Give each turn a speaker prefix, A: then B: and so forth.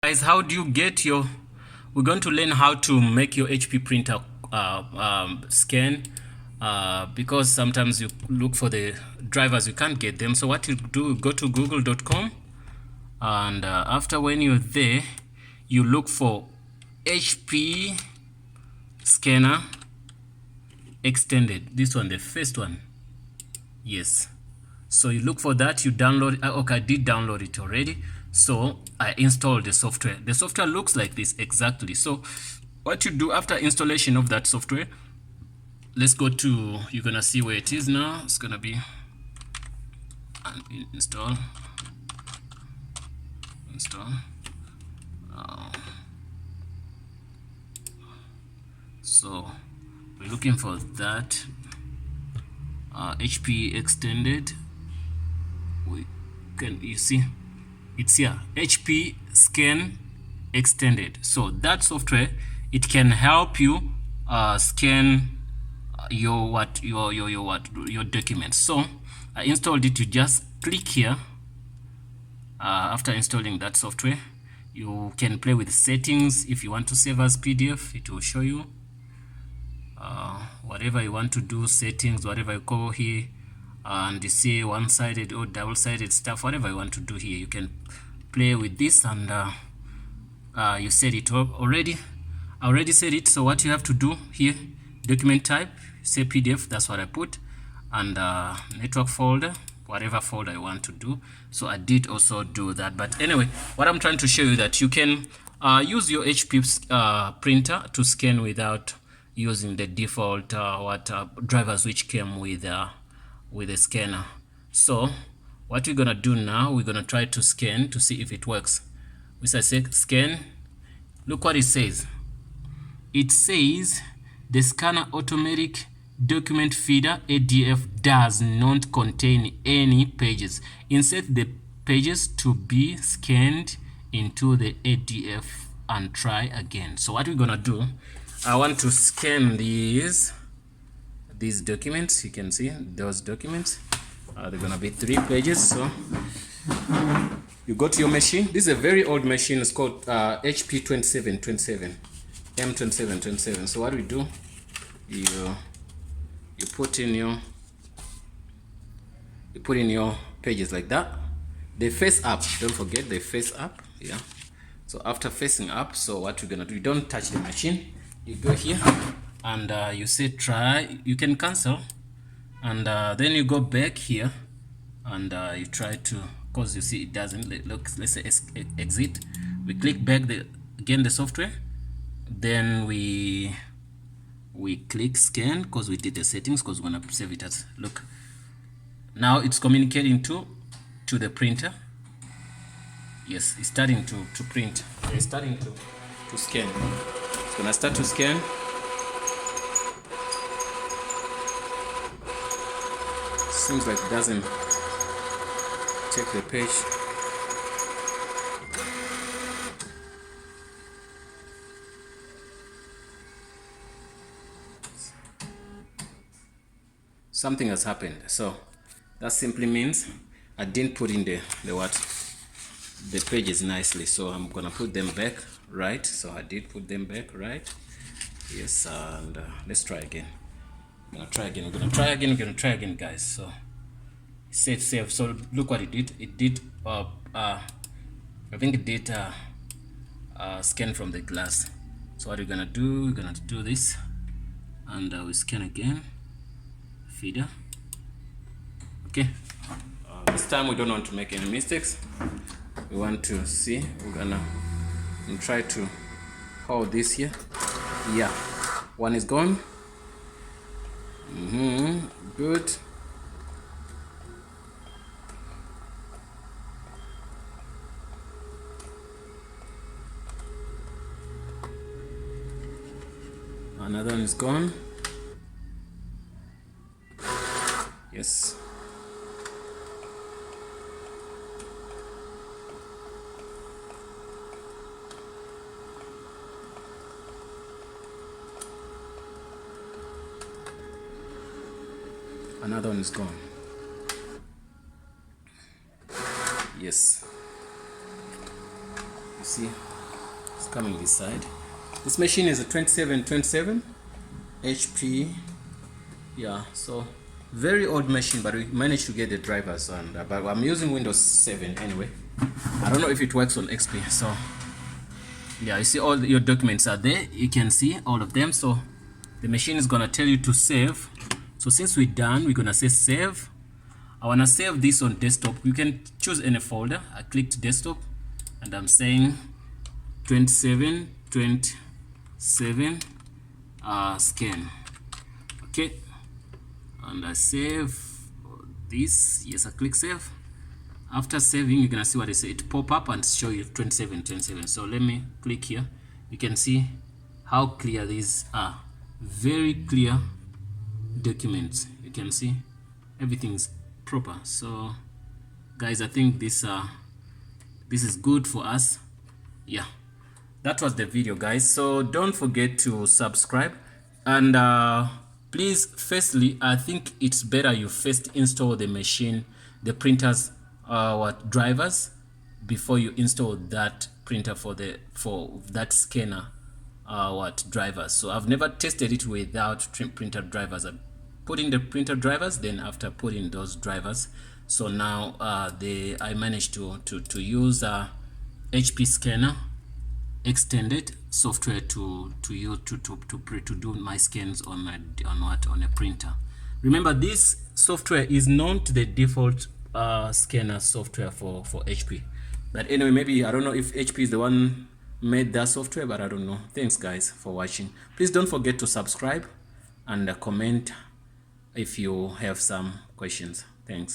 A: Guys, how do you get your, we're going to learn how to make your HP printer scan, because sometimes you look for the drivers, you can't get them. So what you do, go to google.com, and after, when you're there, you look for HP scanner extended, this one, the first one. Yes, so you look for that, you download. Okay, I did download it already, so I installed the software. The software looks like this exactly. So what you do after installation of that software, let's go to, you're gonna see where it is now. It's gonna be install. So we're looking for that HP extended. We can, you see it's here, HP scan extended. So that software, it can help you scan your documents. So I installed it. You just click here. After installing that software, you can play with settings. If you want to save as PDF, it will show you whatever you want to do, settings, whatever you call here, and you see one-sided or double-sided stuff, whatever you want to do here, you can play with this. And you set it up already. I already set it. So what you have to do here, document type, say PDF, that's what I put, and network folder, whatever folder I want to do. So I did also do that. But anyway, what I'm trying to show you, that you can use your HP printer to scan without using the default drivers which came with the scanner. So what we're gonna do now, we're gonna try to scan to see if it works. We say scan. Look what it says. It says the scanner automatic document feeder ADF does not contain any pages. Insert the pages to be scanned into the ADF and try again. So what we're gonna do, I want to scan these documents. You can see those documents. They're gonna be 3 pages. So you go to your machine. This is a very old machine. It's called HP 2727 M2727. So what we do, you put in your pages like that. They face up. Don't forget, they face up. Yeah. So after facing up, so what you're gonna do, you don't touch the machine. You go here and you say try. You can cancel, and then you go back here and you try to, because you see it doesn't look. Let's say exit. We click back again the software. Then we click scan, because we did the settings, because we're gonna save it as, look, now it's communicating to the printer. Yes, it's starting to print. It's starting to scan. It's gonna start to scan. Seems like it doesn't take the page. Something has happened. So that simply means I didn't put in the pages nicely. So I'm gonna put them back right. So I did put them back right. Yes, and let's try again. We're gonna try again, guys. So set save. So look what it did. It did I think it did scan from the glass. So what we're gonna do, we're gonna do this, and we scan again. Feeder. Okay, this time we don't want to make any mistakes. We want to see, we're gonna try to hold this here. Yeah, one is gone. Good. Another one is gone. Yes. Another one is gone. Yes. You see, It's coming this side. This machine is a 2727 HP. Yeah, so very old machine, but we managed to get the drivers, and but I'm using Windows 7 anyway. I don't know if it works on XP. So yeah, you see all your documents are there. You can see all of them. So the machine is gonna tell you to save. So since we're done, we're gonna say save. I wanna save this on desktop. You can choose any folder. I clicked desktop, and I'm saying 2727 scan. Okay, and I save this. Yes, I click save. After saving, you're gonna see what I say. It pop up and show you 2727. So let me click here. You can see how clear these are. Very clear documents. You can see everything's proper. So guys, I think this is good for us. Yeah, that was the video, guys. So don't forget to subscribe, and please, firstly, I think it's better you first install the machine, the printers drivers, before you install that printer for that scanner drivers. So I've never tested it without printer drivers. I put in the printer drivers, then after putting those drivers, so now I managed to use HP scanner extended software to do my scans on a printer. Remember, this software is not the default scanner software for HP, but anyway, maybe I don't know if HP is the one made that software, but I don't know. Thanks guys for watching. Please don't forget to subscribe and comment if you have some questions. Thanks.